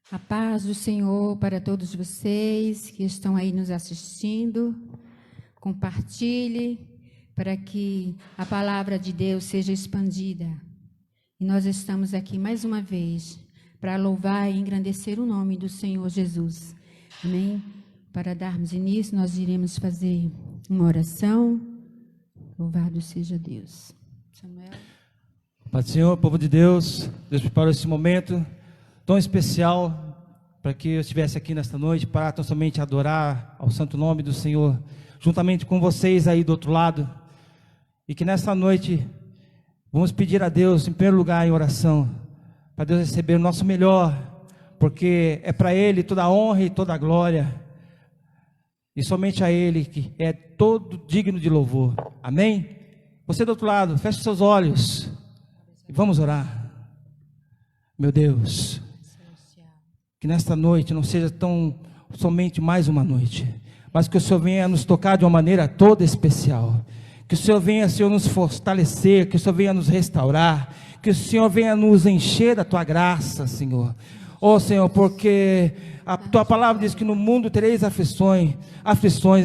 A paz do Senhor para todos vocês que estão aí nos assistindo. Compartilhe para que a palavra de Deus seja expandida. E nós estamos aqui mais uma vez para louvar e engrandecer o nome do Senhor Jesus. Amém? Para darmos início, nós iremos fazer uma oração. Louvado seja Deus. Samuel. Pai do Senhor, povo de Deus, Deus preparou esse momento tão especial para que eu estivesse aqui nesta noite para tão somente adorar ao santo nome do Senhor, juntamente com vocês aí do outro lado, e que nesta noite vamos pedir a Deus, em primeiro lugar em oração, para Deus receber o nosso melhor, porque é para Ele toda a honra e toda a glória, e somente a Ele que é todo digno de louvor. Amém? Você do outro lado, feche seus olhos e vamos orar. Meu Deus, que nesta noite não seja tão somente mais uma noite, mas que o Senhor venha nos tocar de uma maneira toda especial. Que o Senhor venha, Senhor, nos fortalecer, que o Senhor venha nos restaurar, que o Senhor venha nos encher da Tua graça, Senhor. Oh, Senhor, porque a Tua palavra diz que no mundo tereis aflições,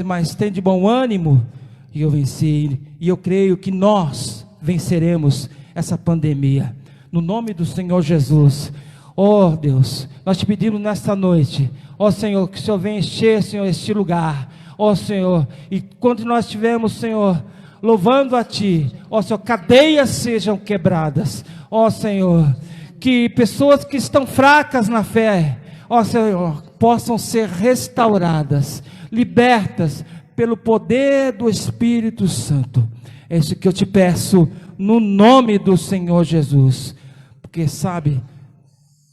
mas tem de bom ânimo, e eu venci, e eu creio que nós venceremos essa pandemia. No nome do Senhor Jesus. Oh Deus, nós te pedimos nesta noite, ó Senhor, que o Senhor venha encher, Senhor, este lugar, ó Senhor, e quando nós estivermos, Senhor, louvando a Ti, ó Senhor, cadeias sejam quebradas, ó Senhor, que pessoas que estão fracas na fé, ó Senhor, possam ser restauradas, libertas pelo poder do Espírito Santo. É isso que eu te peço, no nome do Senhor Jesus, porque sabe,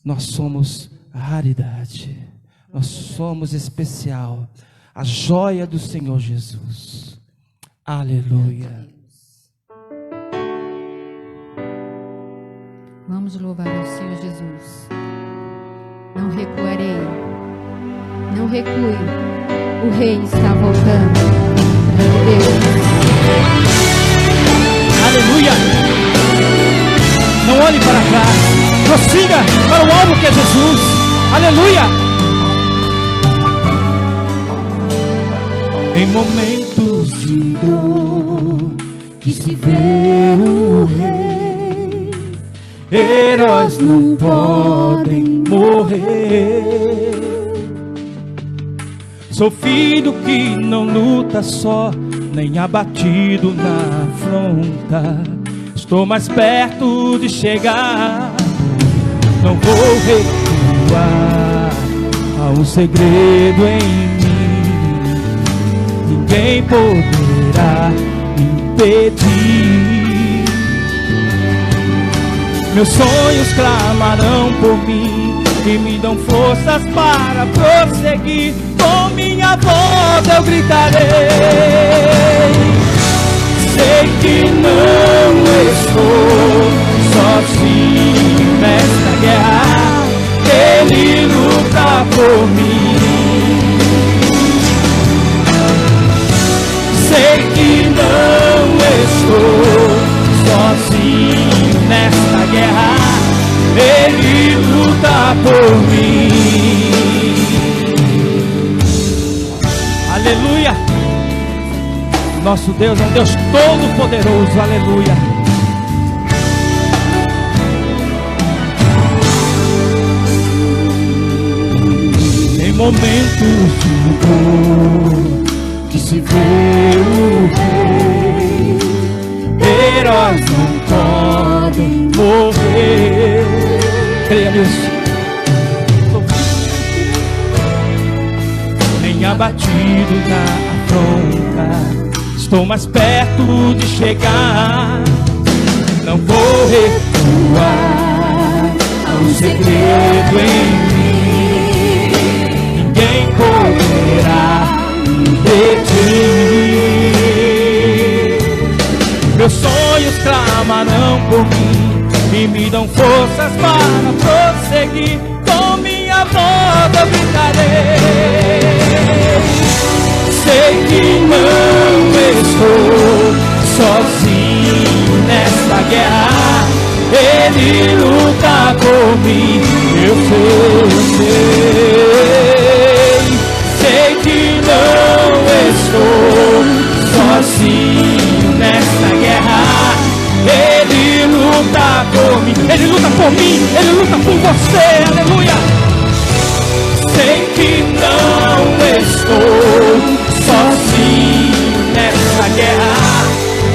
nós somos raridade, nós somos especial, a joia do Senhor Jesus. Aleluia. Vamos louvar ao Senhor Jesus. Não recuarei, não recue, o Rei está voltando. Aleluia. Não olhe para trás, prossiga para o alvo que é Jesus. Aleluia. Em momentos de dor que se vê o Rei, heróis não podem morrer. Sou filho que não luta só, nem abatido na afronta. Estou mais perto de chegar, não vou recuar. Há um segredo em mim, ninguém poderá impedir. Meus sonhos clamarão por mim e me dão forças para prosseguir. Com minha voz eu gritarei. Sei que não estou sozinho nesta guerra, Ele luta por mim. Sei que não estou sozinho nesta guerra, Ele luta por mim. Aleluia. Nosso Deus é um Deus todo poderoso, aleluia. Em momentos de dor que se vê o Rei, heróis não podem morrer. Creia nisso. Nem abatido na afronta, estou mais perto de chegar, não vou recuar. Há um segredo em mim, ninguém poderá impedir. Meus sonhos clamarão por mim e me dão forças para prosseguir. Com minha voz eu gritarei. Sei que não estou sozinho nesta guerra, Ele luta por mim. Eu sei Sei que não estou sozinho nessa guerra. Ele luta por mim, Ele luta por mim, Ele luta por você, aleluia. Sei que não estou sozinho nessa guerra.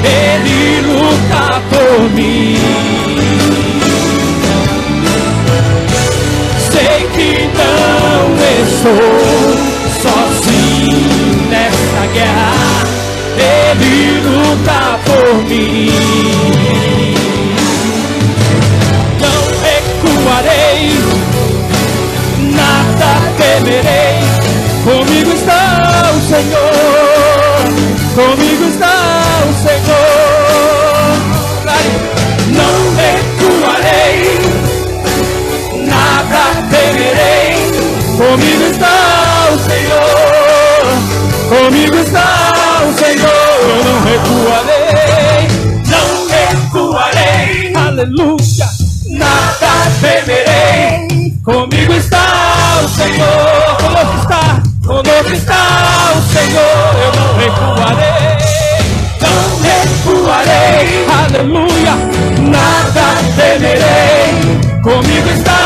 Ele luta por mim. Sei que não estou sozinho nessa guerra. Ele luta por mim. Não recuarei, nada temerei. Comigo está o Senhor, comigo está o Senhor. Não recuarei, nada temerei. Comigo está o Senhor, comigo está o Senhor. Eu não recuarei, não recuarei. Aleluia, nada temerei. Comigo está o Senhor, conosco está o Senhor. Eu não recuarei, não recuarei. Aleluia, nada temerei. Comigo está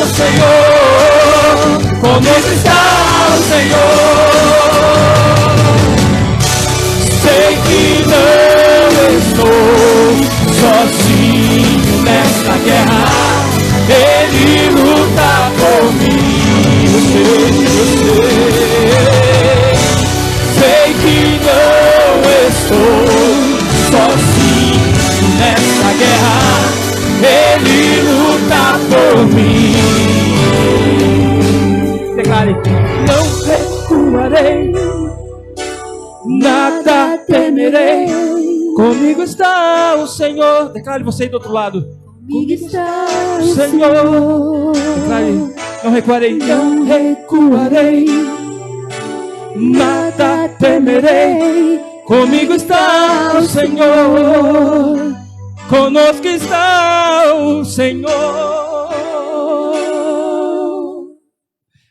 o Senhor, conosco está o Senhor. Sei que não estou sozinho nessa guerra. Ele luta por mim. Eu sei que não estou sozinho nessa guerra. Ele luta por mim. Declare: não recuarei, nada temerei. Comigo está o Senhor. Declare você aí do outro lado. Comigo está o Senhor. Declare: não recuarei, não recuarei, nada temerei. Comigo está o Senhor, conosco está o Senhor.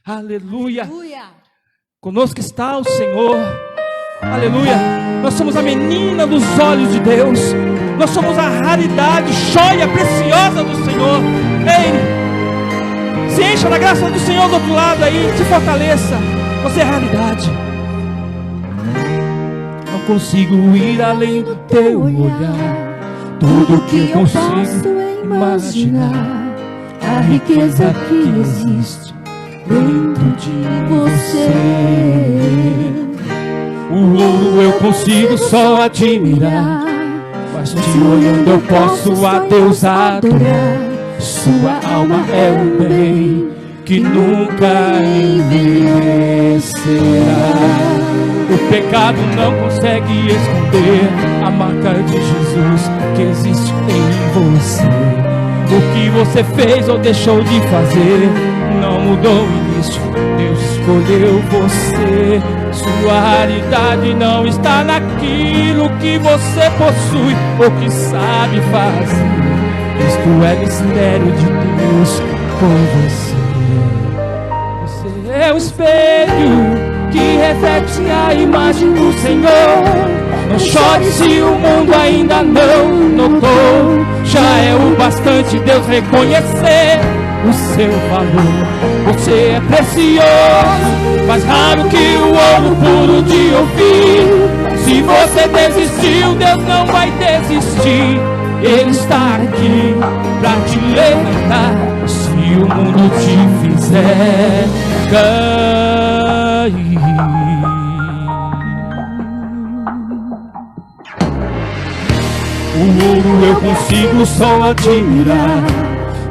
Aleluia. Conosco está o Senhor. Aleluia. Nós somos a menina dos olhos de Deus. Nós somos a raridade, joia preciosa do Senhor. Ei, se encha da graça do Senhor do outro lado aí, se fortaleça. Você é raridade. Não consigo ir além do teu olhar. Tudo que eu consigo imaginar, a riqueza que existe dentro de você. O ouro eu consigo só admirar, mas te olhando eu posso a Deus adorar. Sua alma é um bem que nunca envelhecerá. O pecado não consegue esconder a marca de Jesus que existe em você. O que você fez ou deixou de fazer não mudou o início. Deus escolheu você. Sua raridade não está naquilo que você possui ou que sabe fazer. Isto é mistério de Deus com você. Você é o espelho que reflete a imagem do Senhor. Não chore se o mundo ainda não notou. Já é o bastante Deus reconhecer o seu valor. Você é precioso, mais raro que o ouro puro de ouvir. Se você desistiu, Deus não vai desistir. Ele está aqui pra te levantar. Se o mundo te fizer cair. O ouro eu consigo só admirar,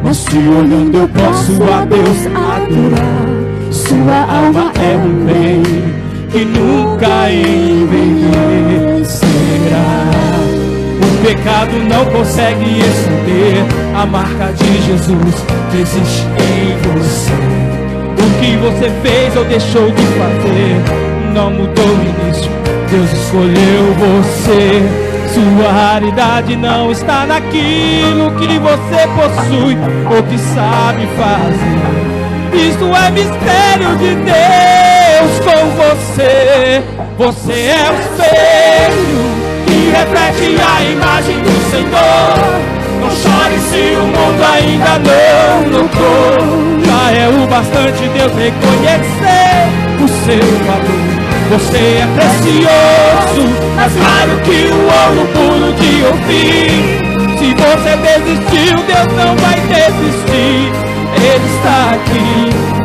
mas te olhando eu posso a Deus adorar. Sua alma é um bem que nunca envelhecerá. O pecado não consegue esconder a marca de Jesus que existe em você. O que você fez ou deixou de fazer não mudou o início. Deus escolheu você. Sua raridade não está naquilo que você possui ou que sabe fazer. Isto é mistério de Deus com você. Você é o espelho que reflete a imagem do Senhor. Não chore se o mundo ainda não notou. Já é o bastante Deus reconhecer o seu valor. Você é precioso, mais raro que o ouro puro de ouvir. Se você desistiu, Deus não vai desistir. Ele está aqui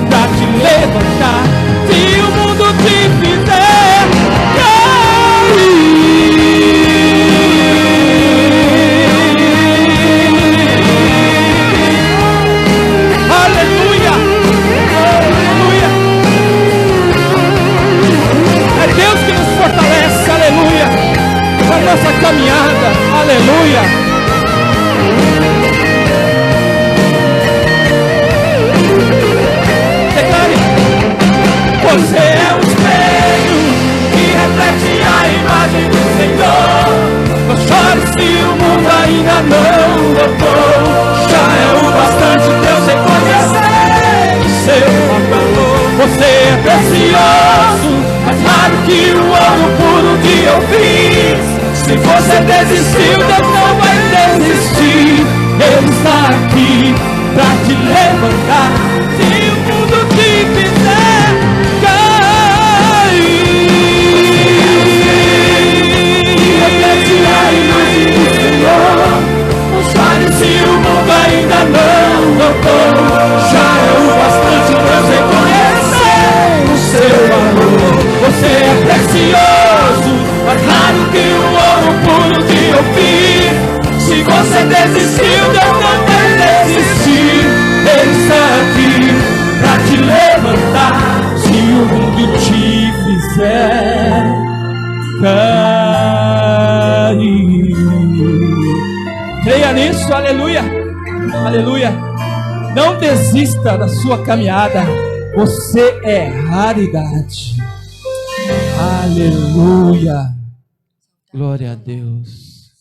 pra te levantar. Se o mundo te fizer cair. Aleluia, aleluia. É Deus que nos fortalece, aleluia, na nossa caminhada, aleluia. Você é um espelho que reflete a imagem do Senhor. Não chore se o mundo ainda não notou. Já é o bastante Deus reconhecer o seu valor. Você é precioso, mais raro que o ouro puro de ouvir. Se você desistiu, Deus não vai desistir. Ele está aqui pra te levantar. Se o mundo te fizer se o mundo ainda não notou, já é o bastante Deus reconhecer o seu valor. Você é precioso, mais raro que o ouro puro de ouvir. Se você desistiu, Deus não vai desistir. Ele está aqui pra te levantar. Se o mundo te fizer cair. Creia nisso, aleluia, aleluia. Não desista da sua caminhada. Você é raridade. Aleluia. Glória a Deus.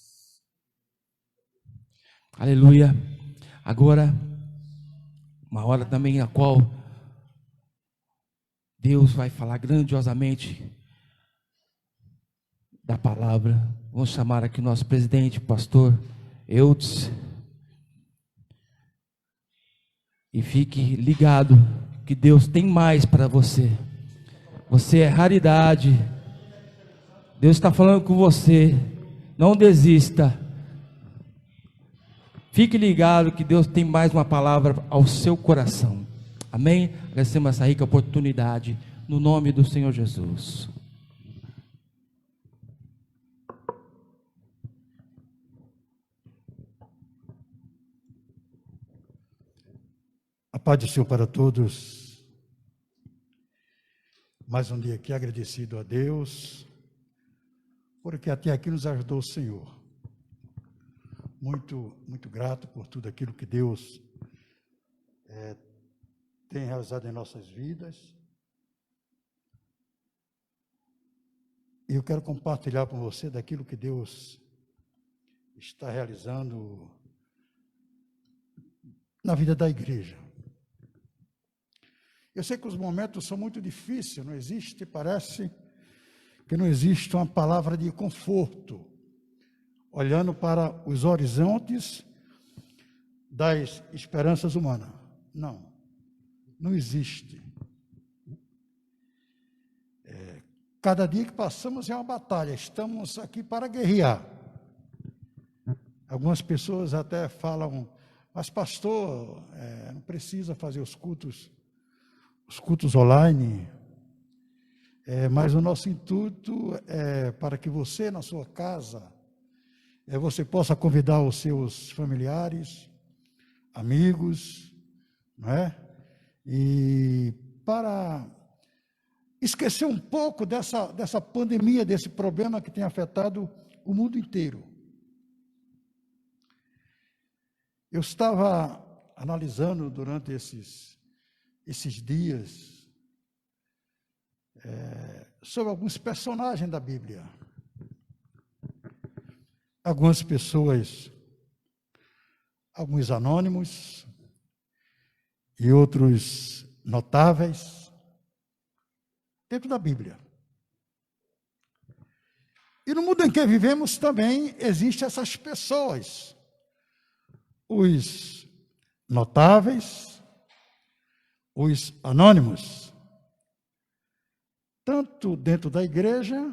Aleluia. Agora, uma hora também a qual Deus vai falar grandiosamente da palavra. Vamos chamar aqui o nosso presidente, pastor Eudes, e fique ligado que Deus tem mais para você. Você é raridade. Deus está falando com você. Não desista. Fique ligado que Deus tem mais uma palavra ao seu coração. Amém? Agradecemos essa rica oportunidade no nome do Senhor Jesus. A paz do Senhor para todos. Mais um dia aqui agradecido a Deus, porque até aqui nos ajudou o Senhor. Muito, muito grato por tudo aquilo que Deus tem realizado em nossas vidas. E eu quero compartilhar com você daquilo que Deus está realizando na vida da igreja. Eu sei que os momentos são muito difíceis, não existe, parece que não existe uma palavra de conforto, olhando para os horizontes das esperanças humanas. Não, não existe. Cada dia que passamos é uma batalha, estamos aqui para guerrear. Algumas pessoas até falam, mas pastor, não precisa fazer os cultos online, mas o nosso intuito é para que você, na sua casa, você possa convidar os seus familiares, amigos, não é? E para esquecer um pouco dessa pandemia, desse problema que tem afetado o mundo inteiro. Eu estava analisando durante esses dias sobre alguns personagens da Bíblia. Algumas pessoas, alguns anônimos e outros notáveis, dentro da Bíblia. E no mundo em que vivemos também existem essas pessoas, os notáveis, os anônimos, tanto dentro da igreja,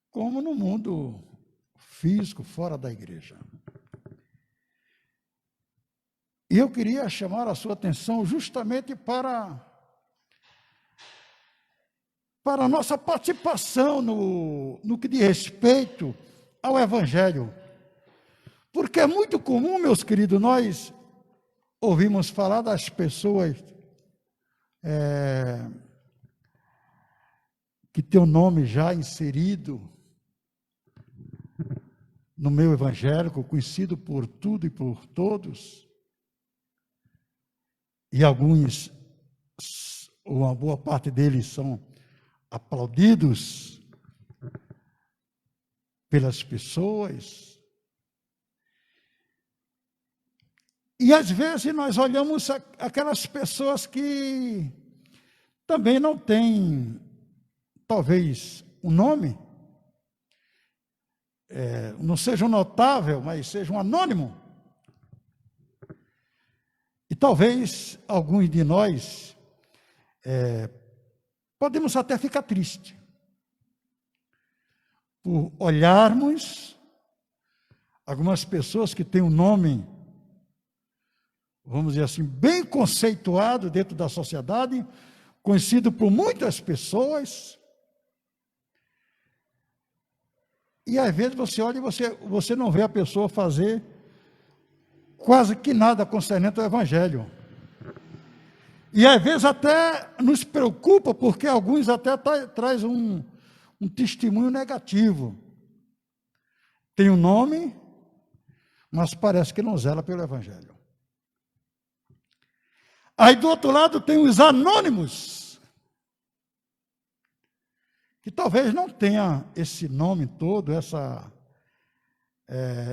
como no mundo físico, fora da igreja. E eu queria chamar a sua atenção justamente para a nossa participação no que diz respeito ao Evangelho. Porque é muito comum, meus queridos, nós ouvimos falar das pessoas que têm o nome já inserido no meio evangélico, conhecido por tudo e por todos. E alguns, uma boa parte deles, são aplaudidos pelas pessoas. E às vezes nós olhamos aquelas pessoas que também não têm, talvez, um nome, não seja um notável, mas seja um anônimo. E talvez alguns de nós podemos até ficar tristes por olharmos algumas pessoas que têm um nome, vamos dizer assim, bem conceituado dentro da sociedade, conhecido por muitas pessoas. E às vezes você olha e você não vê a pessoa fazer quase que nada concernente ao Evangelho. E às vezes até nos preocupa, porque alguns até traz um testemunho negativo. Tem um nome, mas parece que não zela pelo Evangelho. Aí do outro lado tem os anônimos, que talvez não tenha esse nome todo,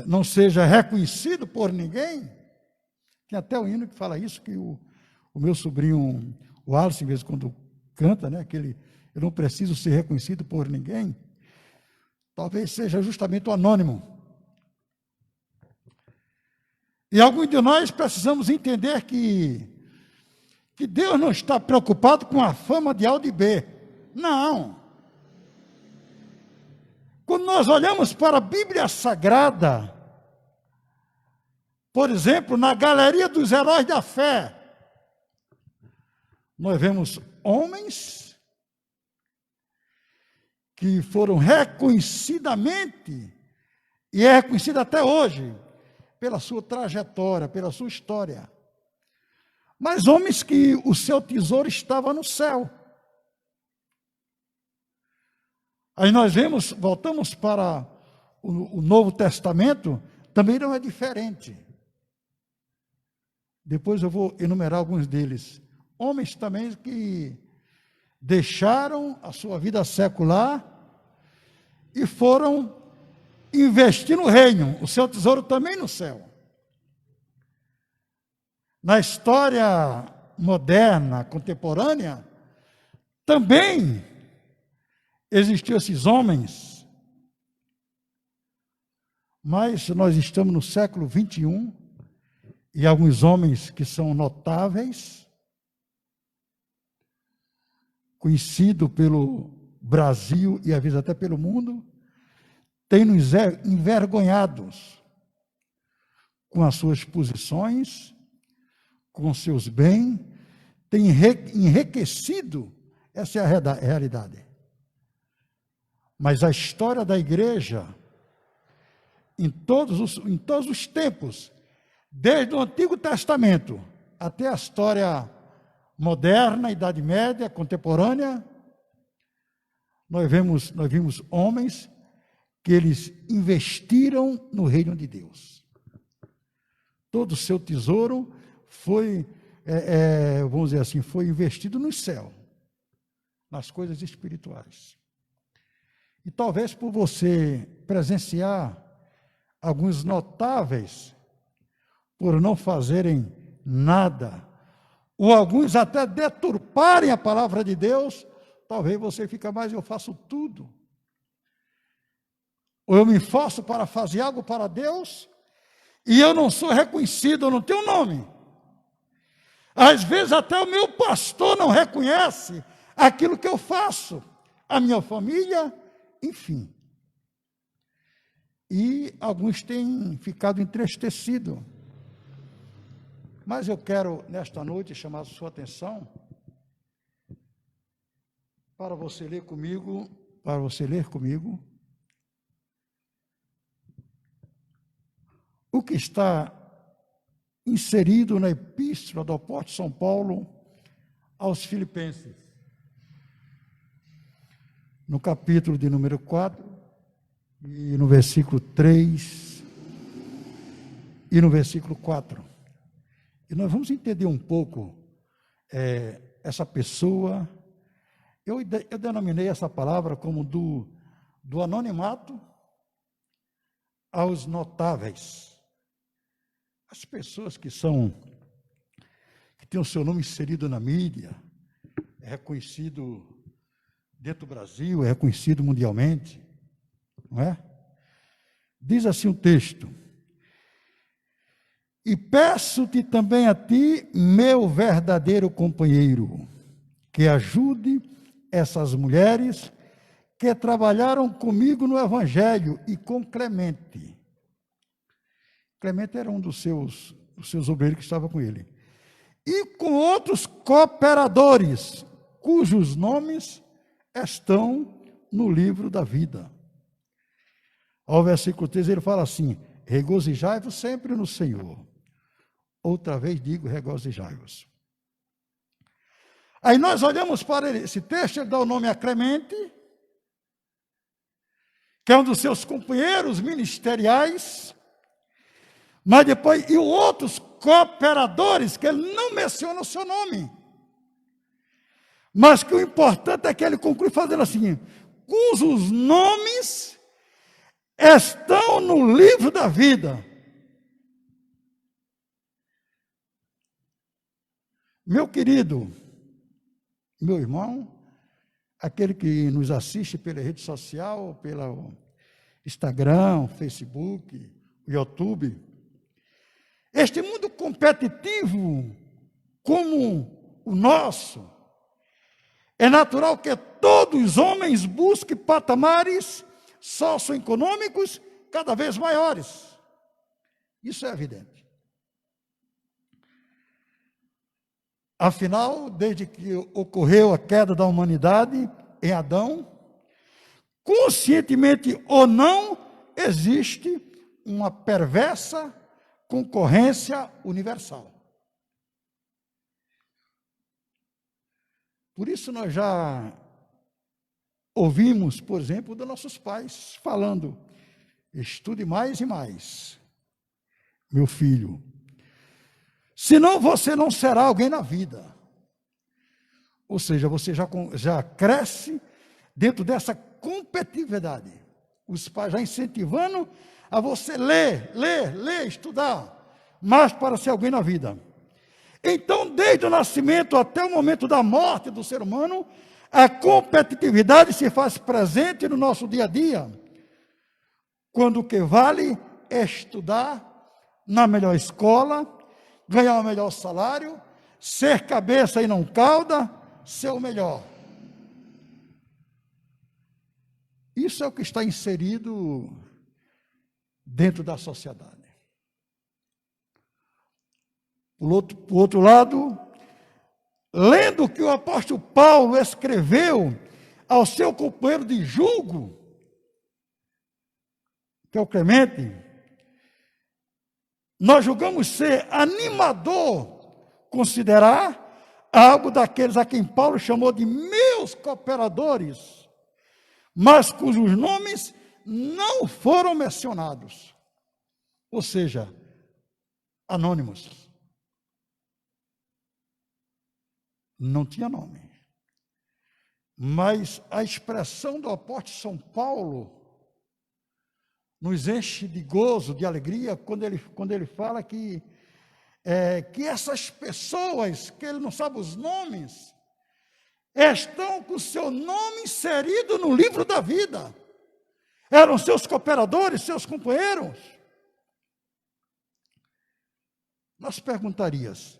não seja reconhecido por ninguém. Tem até um hino que fala isso, que o meu sobrinho, o Alisson, de vez em quando canta, né, que eu não preciso ser reconhecido por ninguém. Talvez seja justamente o anônimo. E alguns de nós precisamos entender que Deus não está preocupado com a fama de A ou de B. Não. Quando nós olhamos para a Bíblia Sagrada, por exemplo, na galeria dos heróis da fé, nós vemos homens que foram reconhecidamente, e é reconhecido até hoje, pela sua trajetória, pela sua história. Mas homens que o seu tesouro estava no céu. Aí nós voltamos para o Novo Testamento, também não é diferente. Depois eu vou enumerar alguns deles. Homens também que deixaram a sua vida secular e foram investir no reino, o seu tesouro também no céu. Na história moderna, contemporânea, também existiam esses homens, mas nós estamos no século 21 e alguns homens que são notáveis, conhecidos pelo Brasil e às vezes até pelo mundo, têm nos envergonhados com as suas posições, com seus bens, têm enriquecido, essa é a realidade. Mas a história da igreja, em todos os tempos, desde o Antigo Testamento até a história moderna, Idade Média, contemporânea, nós vimos homens que eles investiram no reino de Deus. Todo o seu tesouro foi, vamos dizer assim, foi investido no céu, nas coisas espirituais. E talvez por você presenciar alguns notáveis por não fazerem nada ou alguns até deturparem a palavra de Deus, talvez você fique mais, eu faço tudo. Ou eu me esforço para fazer algo para Deus, e eu não sou reconhecido, eu não tenho nome. Às vezes até o meu pastor não reconhece aquilo que eu faço, a minha família, enfim. E alguns têm ficado entristecidos. Mas eu quero, nesta noite, chamar a sua atenção para você ler comigo, o que está inserido na epístola do apóstolo São Paulo aos Filipenses, no capítulo de número 4, e no versículo 3, e no versículo 4. E nós vamos entender um pouco essa pessoa. Eu denominei essa palavra como do anonimato aos notáveis. As pessoas que têm o seu nome inserido na mídia, é reconhecido dentro do Brasil, é reconhecido mundialmente, não é? Diz assim o texto: e peço-te também a ti, meu verdadeiro companheiro, que ajude essas mulheres que trabalharam comigo no Evangelho e com Clemente. Clemente era um dos seus obreiros que estava com ele. E com outros cooperadores, cujos nomes estão no livro da vida. Ao versículo 3 ele fala assim: regozijai-vos sempre no Senhor. Outra vez digo, regozijai-vos. Aí nós olhamos para esse texto, ele dá o nome a Clemente, que é um dos seus companheiros ministeriais, mas depois, e outros cooperadores, que ele não menciona o seu nome. Mas que o importante é que ele conclui fazendo assim: cujos nomes estão no livro da vida. Meu querido, meu irmão, aquele que nos assiste pela rede social, pelo Instagram, Facebook, YouTube, este mundo competitivo como o nosso, é natural que todos os homens busquem patamares socioeconômicos cada vez maiores. Isso é evidente. Afinal, desde que ocorreu a queda da humanidade em Adão, conscientemente ou não, existe uma perversa concorrência universal. Por isso nós já ouvimos, por exemplo, dos nossos pais falando: estude mais e mais, meu filho, senão você não será alguém na vida. Ou seja, você já cresce dentro dessa competitividade. Os pais já incentivando a você ler, estudar, mas para ser alguém na vida. Então, desde o nascimento até o momento da morte do ser humano, a competitividade se faz presente no nosso dia a dia, quando o que vale é estudar na melhor escola, ganhar o melhor salário, ser cabeça e não cauda, ser o melhor. Isso é o que está inserido dentro da sociedade. Por outro lado, lendo o que o apóstolo Paulo escreveu ao seu companheiro de julgo, que é o Clemente, nós julgamos ser animador considerar algo daqueles a quem Paulo chamou de meus cooperadores, mas cujos nomes não foram mencionados, ou seja, anônimos. Não tinha nome. Mas a expressão do apóstolo São Paulo nos enche de gozo, de alegria, quando ele fala que que essas pessoas, que ele não sabe os nomes, estão com o seu nome inserido no livro da vida. Eram seus cooperadores, seus companheiros. Nós perguntaríamos,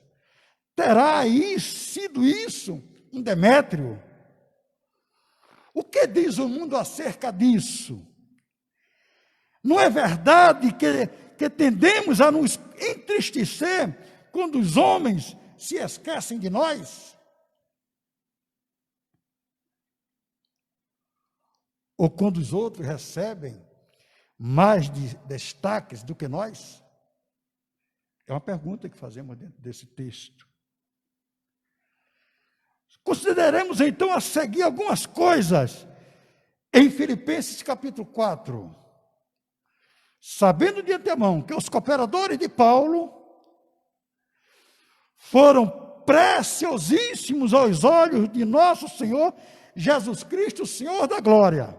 terá aí sido isso um Demétrio? O que diz o mundo acerca disso? Não é verdade que tendemos a nos entristecer quando os homens se esquecem de nós? Ou quando os outros recebem mais destaques do que nós? É uma pergunta que fazemos dentro desse texto. Consideremos então a seguir algumas coisas em Filipenses capítulo 4. Sabendo de antemão que os cooperadores de Paulo foram preciosíssimos aos olhos de nosso Senhor Jesus Cristo, Senhor da glória,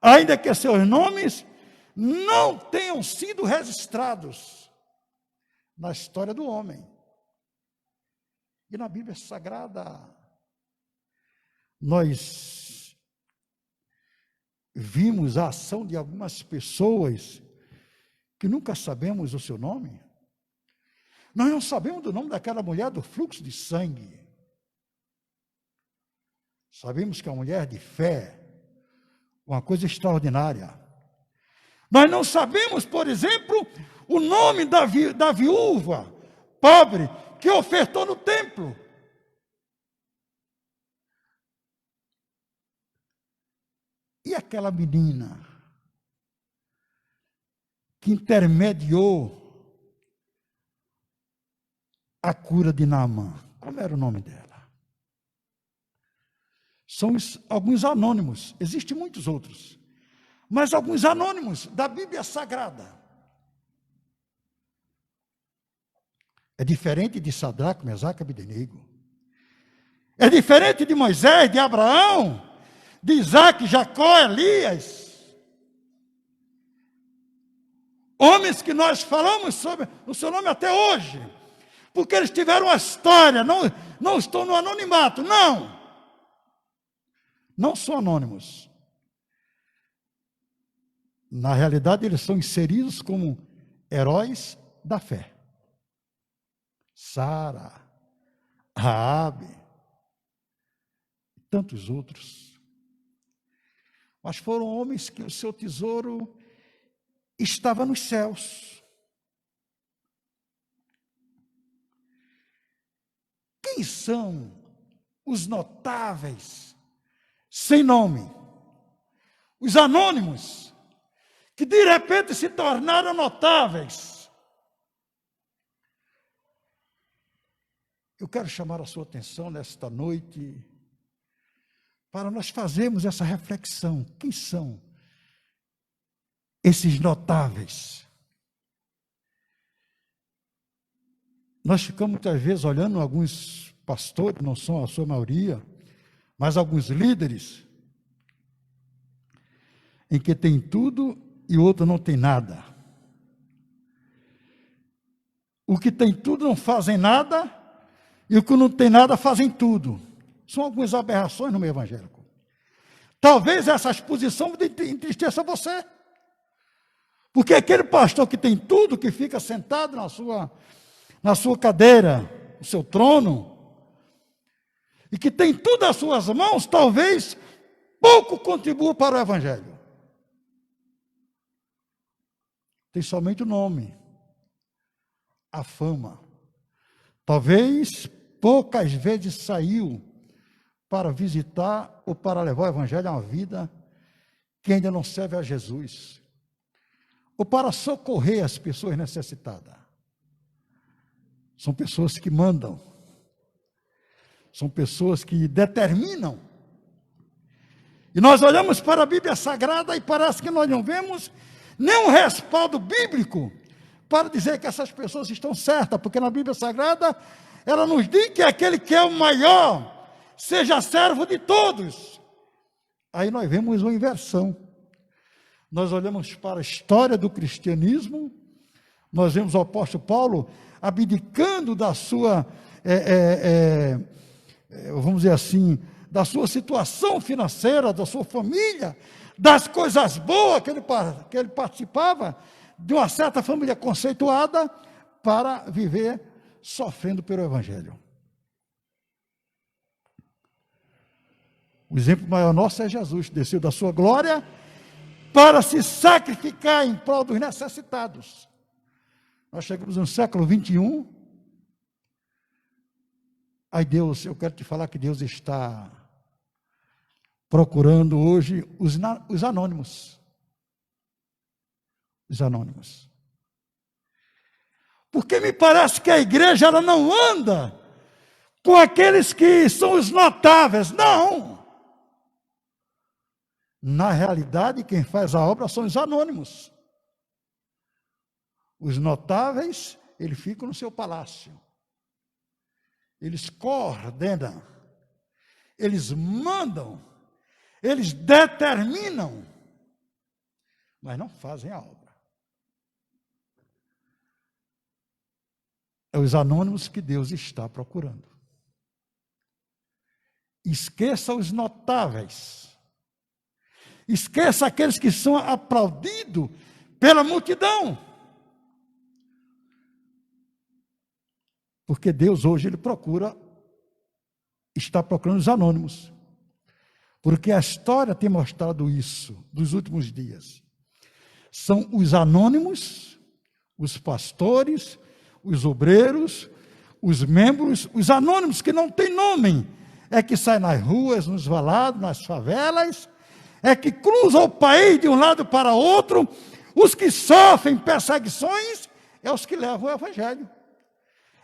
ainda que seus nomes não tenham sido registrados na história do homem. E na Bíblia Sagrada, nós vimos a ação de algumas pessoas que nunca sabemos o seu nome. Nós não sabemos do nome daquela mulher do fluxo de sangue. Sabemos que é uma mulher de fé, uma coisa extraordinária. Nós não sabemos, por exemplo, o nome da viúva pobre que ofertou no templo. E aquela menina que intermediou a cura de Naamã, como era o nome dela? São alguns anônimos, existem muitos outros, mas alguns anônimos da Bíblia Sagrada. É diferente de Sadraque, Mesaque e Abdenego. É diferente de Moisés, de Abraão, de Isaac, Jacó, Elias. Homens que nós falamos sobre o seu nome até hoje, porque eles tiveram uma história, não estão no anonimato, não são anônimos. Na realidade, eles são inseridos como heróis da fé. Sara, Raabe, e tantos outros. Mas foram homens que o seu tesouro estava nos céus. Quem são os notáveis, sem nome? Os anônimos, que de repente se tornaram notáveis. Eu quero chamar a sua atenção nesta noite para nós fazermos essa reflexão. Quem são esses notáveis? Nós ficamos muitas vezes olhando alguns pastores, não são a sua maioria, mas alguns líderes, em que tem tudo e o outro não tem nada. O que tem tudo não fazem nada, e o que não tem nada fazem tudo. São algumas aberrações no meio evangélico. Talvez essa exposição entristeça você. Porque aquele pastor que tem tudo, que fica sentado na sua cadeira, no seu trono, e que tem tudo às suas mãos, talvez pouco contribua para o evangelho. Tem somente o nome, a fama. Talvez poucas vezes saiu para visitar ou para levar o evangelho a uma vida que ainda não serve a Jesus, ou para socorrer as pessoas necessitadas. São pessoas que mandam, são pessoas que determinam. E nós olhamos para a Bíblia Sagrada e parece que nós não vemos nenhum respaldo bíblico para dizer que essas pessoas estão certas, porque na Bíblia Sagrada ela nos diz que aquele que é o maior seja servo de todos. Aí nós vemos uma inversão. Nós olhamos para a história do cristianismo, Nós vemos o apóstolo Paulo abdicando da sua, vamos dizer assim, da sua situação financeira, da sua família, das coisas boas que ele participava, de uma certa família conceituada, para viver sofrendo pelo Evangelho. O exemplo maior nosso é Jesus, que desceu da sua glória para se sacrificar em prol dos necessitados. Nós chegamos no século 21. Aí Deus, eu quero te falar que Deus está procurando hoje os anônimos. Os anônimos. Porque me parece que a igreja ela não anda com aqueles que são os notáveis. Não! Na realidade, quem faz a obra são os anônimos. Os notáveis, eles ficam no seu palácio. Eles coordenam, eles mandam, eles determinam, mas não fazem a obra. É os anônimos que Deus está procurando. Esqueça os notáveis. Esqueça aqueles que são aplaudidos pela multidão. Porque Deus hoje ele está procurando os anônimos. Porque a história tem mostrado isso dos últimos dias. São os anônimos, os pastores, os obreiros, os membros, os anônimos que não têm nome, é que saem nas ruas, nos valados, nas favelas, é que cruzam o país de um lado para outro, os que sofrem perseguições, é os que levam o Evangelho,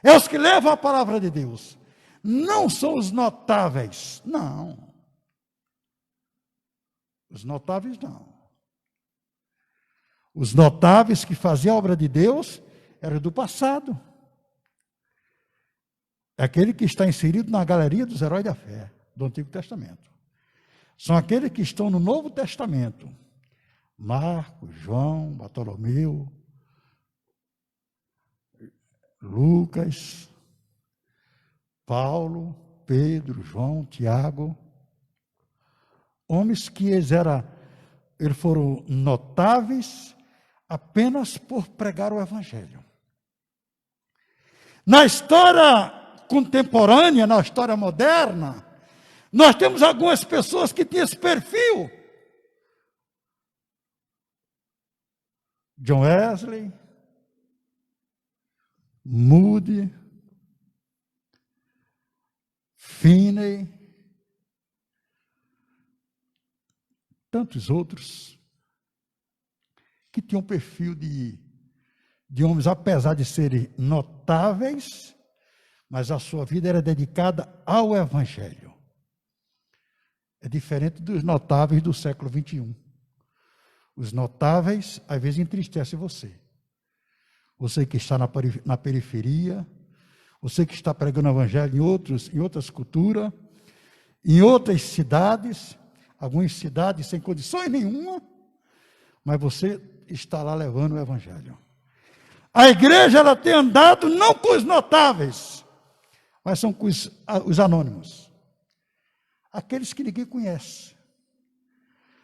é os que levam a palavra de Deus, não são os notáveis, não, os notáveis não, os notáveis que faziam a obra de Deus, era do passado. É aquele que está inserido na galeria dos heróis da fé, do Antigo Testamento. São aqueles que estão no Novo Testamento. Marcos, João, Bartolomeu, Lucas, Paulo, Pedro, João, Tiago. Homens que eles foram notáveis apenas por pregar o Evangelho. Na história contemporânea, na história moderna, nós temos algumas pessoas que têm esse perfil. John Wesley, Moody, Finney, tantos outros, que tinham um perfil de homens, apesar de serem notáveis, mas a sua vida era dedicada ao Evangelho. É diferente dos notáveis do século 21. Os notáveis, às vezes, entristecem você. Você que está na periferia, você que está pregando o Evangelho em outras culturas, em outras cidades, algumas cidades sem condições nenhuma, mas você está lá levando o Evangelho. A igreja ela tem andado não com os notáveis, mas são com os anônimos. Aqueles que ninguém conhece.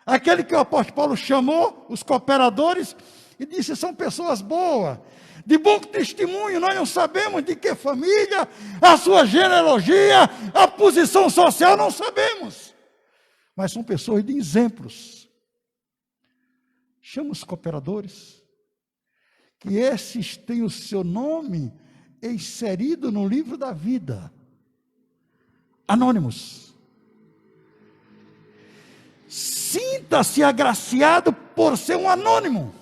Aquele que o apóstolo Paulo chamou, os cooperadores, e disse, são pessoas boas, de bom testemunho, nós não sabemos de que família, a sua genealogia, a posição social, não sabemos. Mas são pessoas de exemplos. Chama os cooperadores, que esses têm o seu nome inserido no livro da vida. Anônimos. Sinta-se agraciado por ser um anônimo.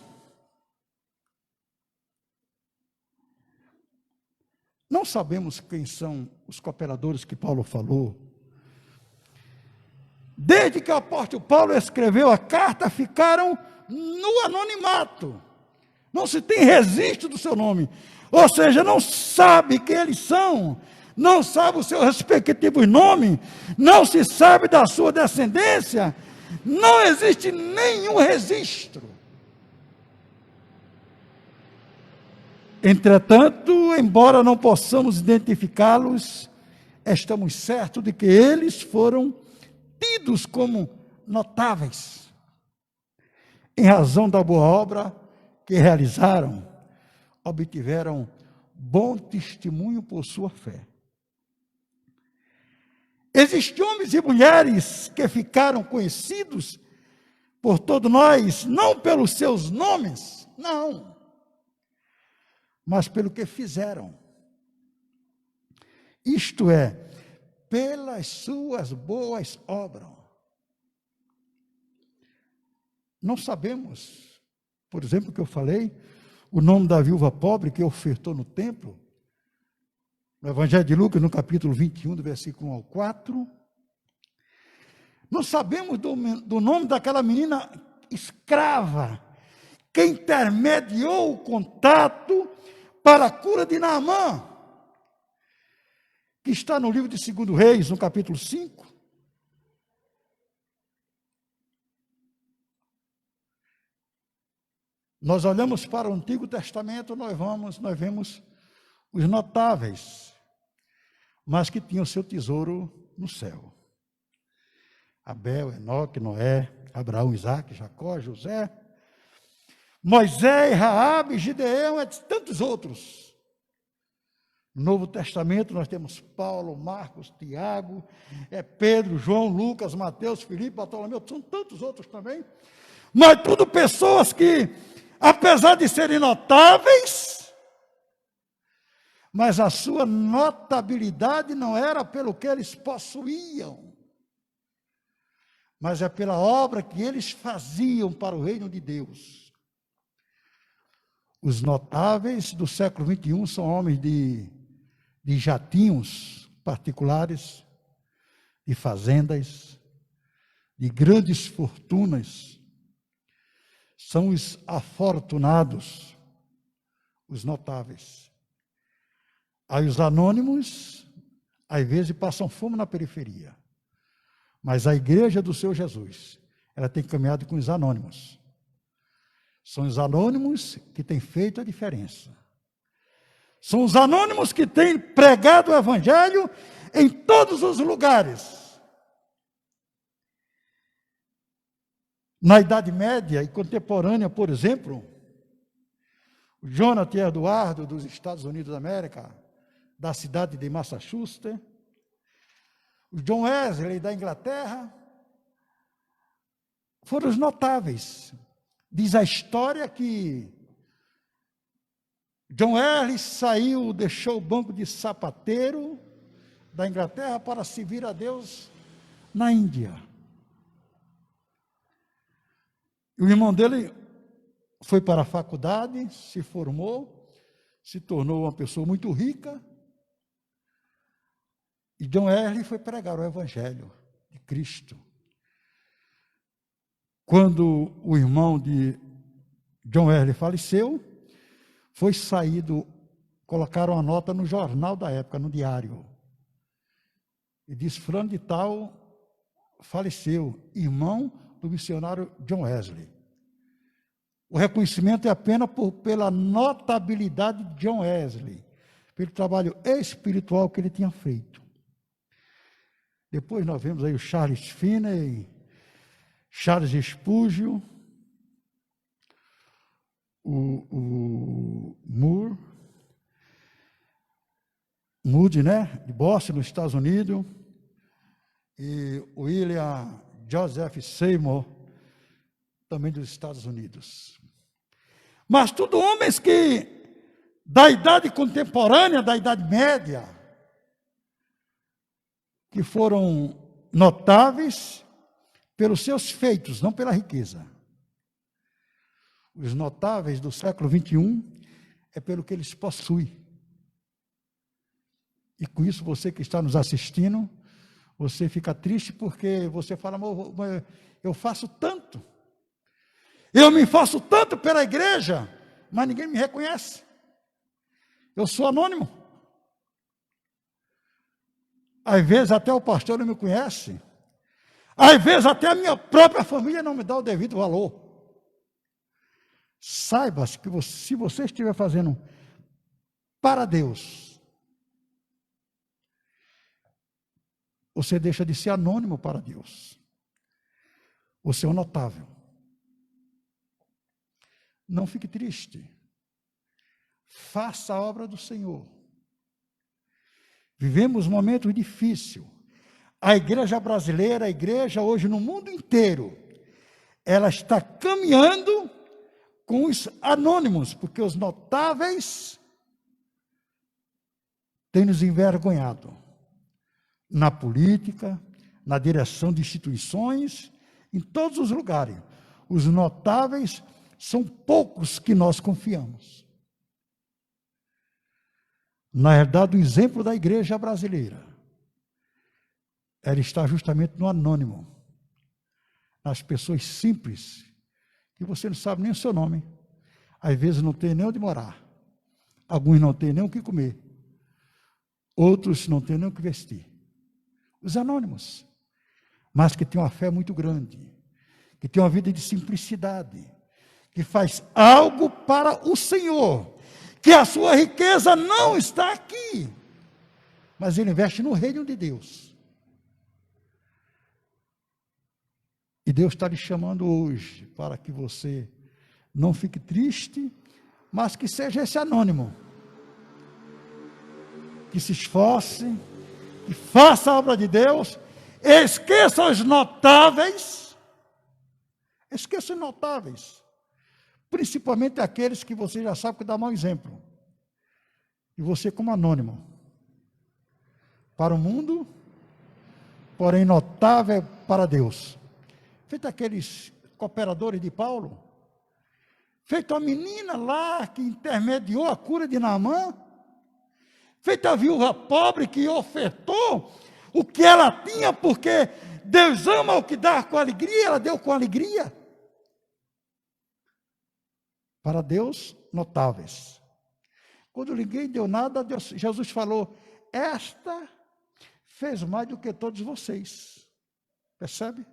Não sabemos quem são os cooperadores que Paulo falou. Desde que o apóstolo Paulo escreveu a carta, ficaram no anonimato. Não se tem registro do seu nome. Ou seja, não sabe quem eles são, não sabe o seu respectivo nome, não se sabe da sua descendência, não existe nenhum registro. Entretanto, embora não possamos identificá-los, estamos certos de que eles foram tidos como notáveis, em razão da boa obra que realizaram, obtiveram bom testemunho por sua fé. Existem homens e mulheres que ficaram conhecidos por todos nós, não pelos seus nomes, não, mas pelo que fizeram. Isto é, pelas suas boas obras. Não sabemos, por exemplo, o que eu falei, o nome da viúva pobre que ofertou no templo, no Evangelho de Lucas, no capítulo 21, do versículo 1 ao 4. Não sabemos do nome daquela menina escrava, que intermediou o contato para a cura de Naamã, que está no livro de 2 Reis, no capítulo 5. Nós olhamos para o Antigo Testamento, nós vemos os notáveis, mas que tinham seu tesouro no céu. Abel, Enoque, Noé, Abraão, Isaque, Jacó, José, Moisés, Raabe, Gideão, e tantos outros. No Novo Testamento nós temos Paulo, Marcos, Tiago, Pedro, João, Lucas, Mateus, Filipe, Bartolomeu, são tantos outros também. Mas tudo pessoas que, apesar de serem notáveis, mas a sua notabilidade não era pelo que eles possuíam, mas é pela obra que eles faziam para o reino de Deus. Os notáveis do século XXI são homens de jatinhos particulares, de fazendas, de grandes fortunas. São os afortunados, os notáveis. Aí os anônimos, às vezes, passam fome na periferia. Mas a igreja do Senhor Jesus, ela tem caminhado com os anônimos. São os anônimos que têm feito a diferença. São os anônimos que têm pregado o evangelho em todos os lugares. Na Idade Média e contemporânea, por exemplo, o Jonathan Eduardo, dos Estados Unidos da América, da cidade de Massachusetts, o John Wesley, da Inglaterra, foram os notáveis. Diz a história que John Wesley saiu, deixou o banco de sapateiro da Inglaterra para servir a Deus na Índia. E o irmão dele foi para a faculdade, se formou, se tornou uma pessoa muito rica. E John Wesley foi pregar o Evangelho de Cristo. Quando o irmão de John Wesley faleceu, foi saído, colocaram a nota no jornal da época, no diário. E disse, fulano de tal faleceu, irmão do missionário John Wesley. O reconhecimento é apenas pela notabilidade de John Wesley, pelo trabalho espiritual que ele tinha feito. Depois nós vemos aí o Charles Finney, Charles Spurgeon, o Moody, né, de Boston, nos Estados Unidos, e o William Joseph Seymour, também dos Estados Unidos. Mas tudo homens que, da idade contemporânea, da Idade Média, que foram notáveis pelos seus feitos, não pela riqueza. Os notáveis do século XXI é pelo que eles possuem. E com isso, você que está nos assistindo, você fica triste porque você fala, eu faço tanto. Eu me faço tanto pela igreja, mas ninguém me reconhece. Eu sou anônimo. Às vezes até o pastor não me conhece. Às vezes até a minha própria família não me dá o devido valor. Saiba que se você estiver fazendo para Deus, você deixa de ser anônimo para Deus. Você é um notável. Não fique triste. Faça a obra do Senhor. Vivemos momentos difíceis. A igreja brasileira, a igreja hoje no mundo inteiro, ela está caminhando com os anônimos, porque os notáveis têm nos envergonhado na política, na direção de instituições, em todos os lugares. Os notáveis são poucos que nós confiamos. Na verdade, o exemplo da igreja brasileira, ela está justamente no anônimo, nas pessoas simples, que você não sabe nem o seu nome, às vezes não tem nem onde morar, alguns não têm nem o que comer, outros não têm nem o que vestir. Os anônimos, mas que têm uma fé muito grande, que têm uma vida de simplicidade, que faz algo para o Senhor, que a sua riqueza não está aqui, mas ele investe no reino de Deus. E Deus está lhe chamando hoje para que você não fique triste, mas que seja esse anônimo, que se esforce, que faça a obra de Deus, esqueça os notáveis, principalmente aqueles que você já sabe que dá mau exemplo, e você como anônimo, para o mundo, porém notável para Deus. Feito aqueles cooperadores de Paulo, feito a menina lá que intermediou a cura de Naamã, feito a viúva pobre que ofertou o que ela tinha, porque Deus ama o que dá com alegria, ela deu com alegria. Para Deus, notáveis. Quando ninguém deu nada, Jesus falou, esta fez mais do que todos vocês. Percebe?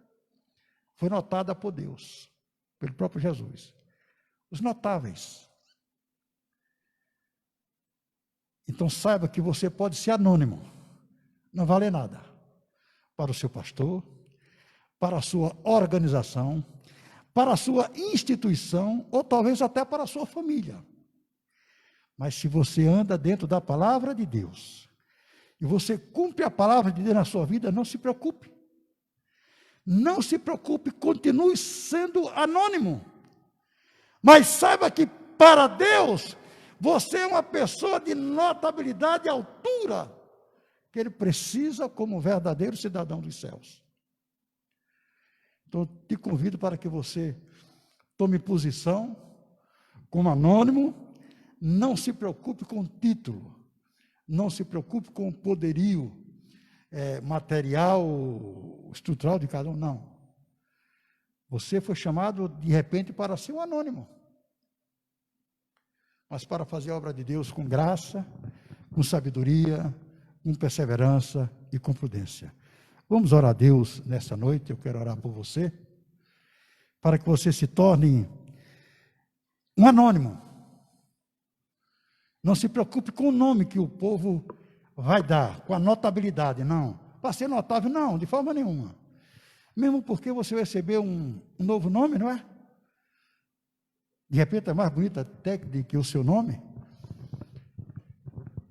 Foi notada por Deus, pelo próprio Jesus. Os notáveis. Então saiba que você pode ser anônimo, não vale nada. Para o seu pastor, para a sua organização, para a sua instituição, ou talvez até para a sua família. Mas se você anda dentro da palavra de Deus, e você cumpre a palavra de Deus na sua vida, não se preocupe. Não se preocupe, continue sendo anônimo. Mas saiba que para Deus, você é uma pessoa de notabilidade e altura, que Ele precisa como verdadeiro cidadão dos céus. Então, te convido para que você tome posição como anônimo, não se preocupe com o título, não se preocupe com o poderio material, estrutural de cada um, não. Você foi chamado, de repente, para ser um anônimo, mas para fazer a obra de Deus com graça, com sabedoria, com perseverança e com prudência. Vamos orar a Deus nessa noite, eu quero orar por você, para que você se torne um anônimo. Não se preocupe com o nome que o povo vai dar, com a notabilidade, não. Para ser notável, não, de forma nenhuma. Mesmo porque você vai receber um novo nome, não é? De repente é mais bonito até do que o seu nome.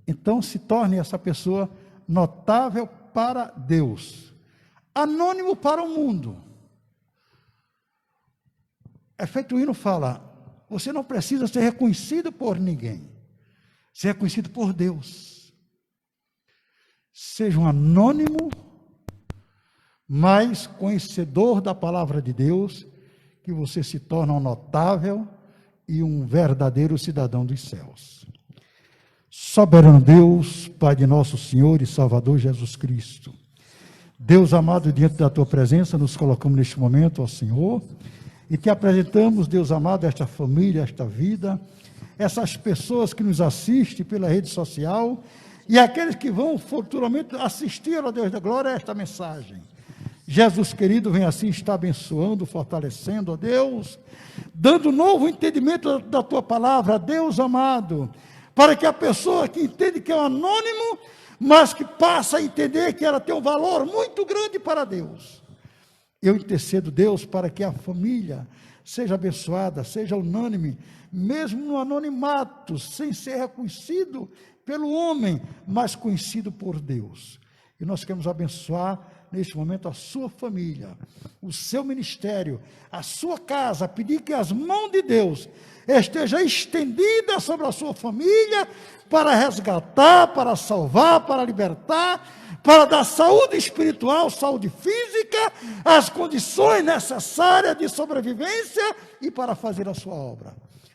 Então se torne essa pessoa notável para Deus, anônimo para o mundo. Efeito Hino fala, você não precisa ser reconhecido por ninguém, ser reconhecido por Deus. Seja um anônimo, mas conhecedor da palavra de Deus, que você se torna um notável e um verdadeiro cidadão dos céus. Soberano Deus, Pai de nosso Senhor e Salvador Jesus Cristo, Deus amado, diante da Tua presença, nos colocamos neste momento, ó Senhor, e Te apresentamos, Deus amado, esta família, esta vida, essas pessoas que nos assistem pela rede social, e aqueles que vão futuramente assistir, ó Deus da glória, a esta mensagem. Jesus querido, vem assim, está abençoando, fortalecendo, ó Deus, dando novo entendimento da Tua palavra, Deus amado, para que a pessoa que entende que é um anônimo, mas que passa a entender que ela tem um valor muito grande para Deus. Eu intercedo, Deus, para que a família seja abençoada, seja unânime, mesmo no anonimato, sem ser reconhecido pelo homem, mas conhecido por Deus. E nós queremos abençoar neste momento a sua família, o seu ministério, a sua casa, pedir que as mãos de Deus esteja estendida sobre a sua família, para resgatar, para salvar, para libertar, para dar saúde espiritual, saúde física, as condições necessárias de sobrevivência e para fazer a sua obra.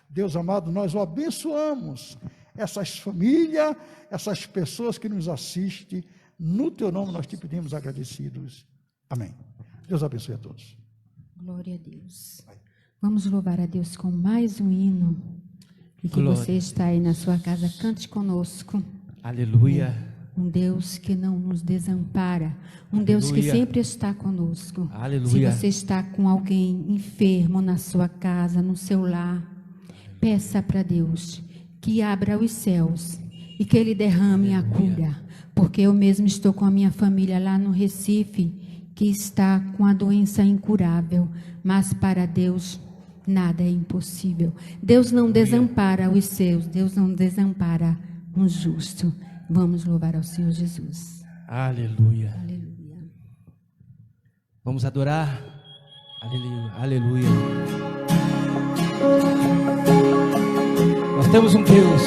Deus amado, nós o abençoamos, essas famílias, essas pessoas que nos assistem, no teu nome nós te pedimos agradecidos. Amém. Deus abençoe a todos. Glória a Deus. Vamos louvar a Deus com mais um hino. E que Glória. você está aí na sua casa, cante conosco. Aleluia. Um Deus que não nos desampara. Um Deus que Aleluia. sempre está conosco. Aleluia. Se você está com alguém enfermo na sua casa, no seu lar, peça para Deus que abra os céus e que Ele derrame a cura. Porque eu mesmo estou com a minha família lá no Recife, que está com a doença incurável. Mas para Deus nada é impossível. Deus não desampara os seus, Deus não desampara um justo. Vamos louvar ao Senhor Jesus. Aleluia. Aleluia. Vamos adorar. Aleluia. Aleluia. Nós temos um Deus.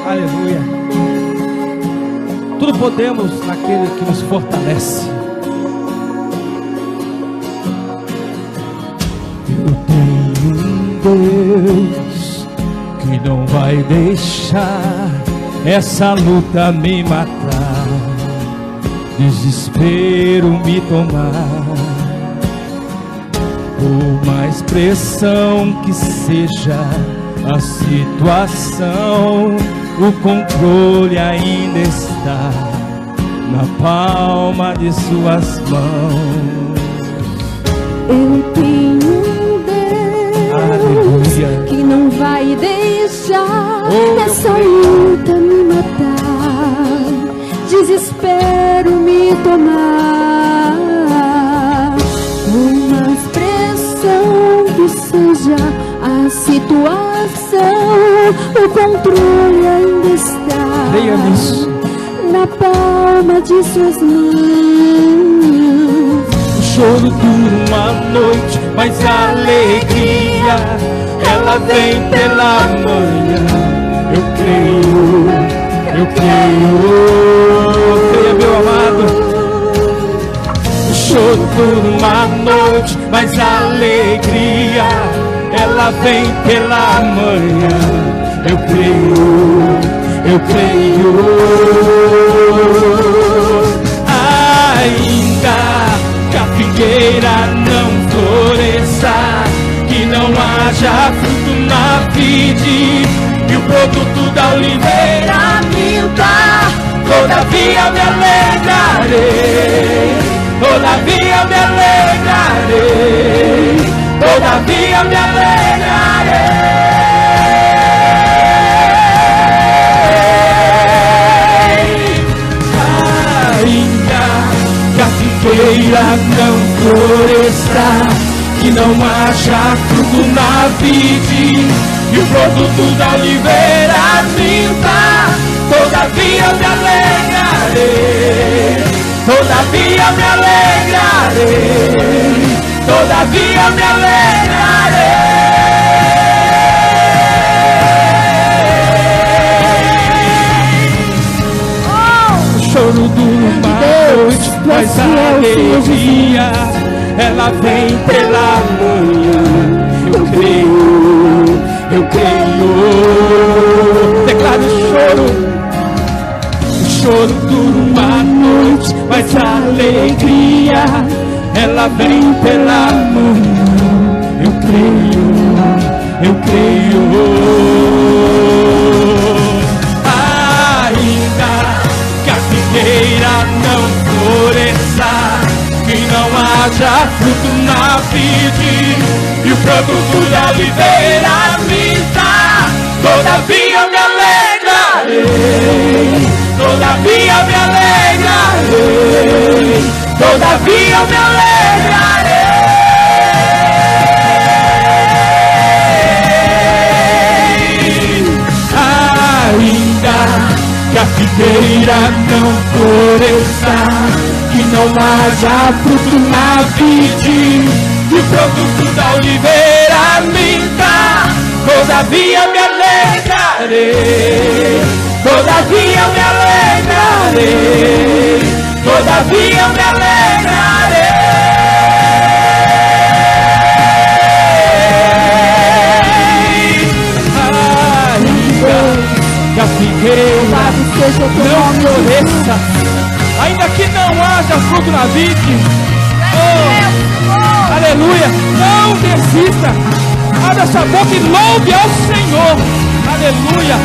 Aleluia. Tudo podemos naquele que nos fortalece. Eu tenho um Deus que não vai deixar essa luta me matar, desespero me tomar. Por mais pressão que seja a situação, o controle ainda está na palma de suas mãos. Eu tenho um Deus Aleluia. que não vai deixar Oh, essa luta me matar, desespero me tomar. Por mais pressão que seja a situação, o controle ainda está Creia nisso. na palma de suas mãos. O choro dura uma noite, mas a alegria ela vem pela manhã. Eu creio, creia, meu amado. O choro dura uma noite, mas a alegria ela vem pela manhã. Eu creio. Ainda que a figueira não floresça, que não haja fruto na vide e o produto da oliveira minta, todavia me alegrarei, todavia me alegrarei, todavia me alegrarei. Figueira não floresça, que não haja fruto na vide e o produto da oliveira minta, todavia me alegrarei, todavia me alegrarei, todavia me alegrarei. O choro dura uma noite, mas a alegria ela vem pela manhã. Eu creio. Declaro o choro dura uma noite, mas a alegria ela vem pela manhã. Eu creio. Ainda que a figueira não floresça, que não haja fruto na vide e o produto da oliveira minta, todavia me alegrarei, todavia me alegrarei, todavia me alegrarei. Ainda que a figueira não floresça, que não haja fruto na vide, e o produto da oliveira minta, todavia me alegrarei, todavia me alegrarei, todavia me alegrarei. Ainda que a figueira não floresça, ainda que não haja fruto na vide, oh, aleluia, não desista, abra sua boca e louve ao Senhor, aleluia,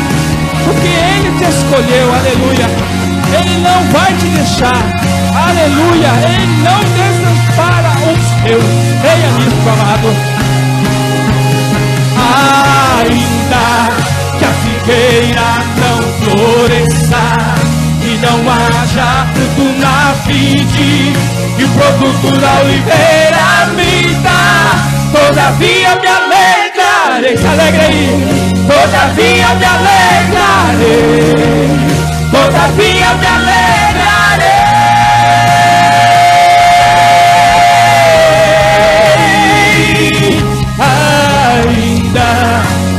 porque Ele te escolheu, aleluia, Ele não vai te deixar, aleluia, Ele não desampara os seus. Creia nisso, amado. Ainda que a figueira não floresça, que não haja fruto na vide, e o produto da oliveira minta, todavia me alegrarei. Se alegra aí. Todavia me alegrarei, todavia me alegrarei. Ainda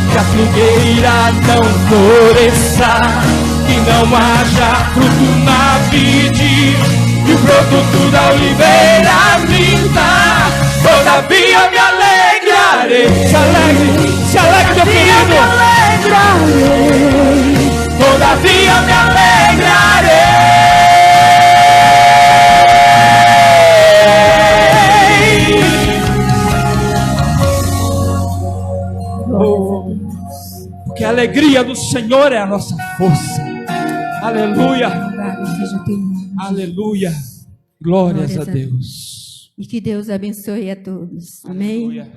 que a figueira não floresça, que não haja fruto na vide, e o produto da oliveira minta, todavia me alegrarei. Se alegre, meu querido. Me alegrarei, todavia me alegrarei. Porque a alegria do Senhor é a nossa força. Aleluia. Aleluia. Glórias a Deus. E que Deus abençoe a todos. Amém. Aleluia.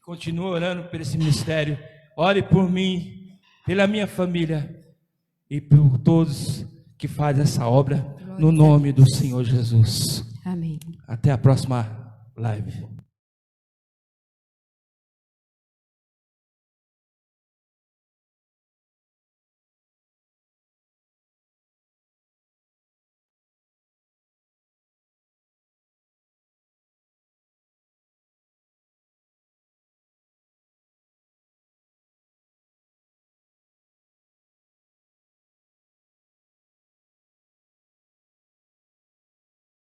Continua orando por esse ministério. Ore por mim, pela minha família e por todos que fazem essa obra, no nome do Senhor Jesus. Amém. Até a próxima live.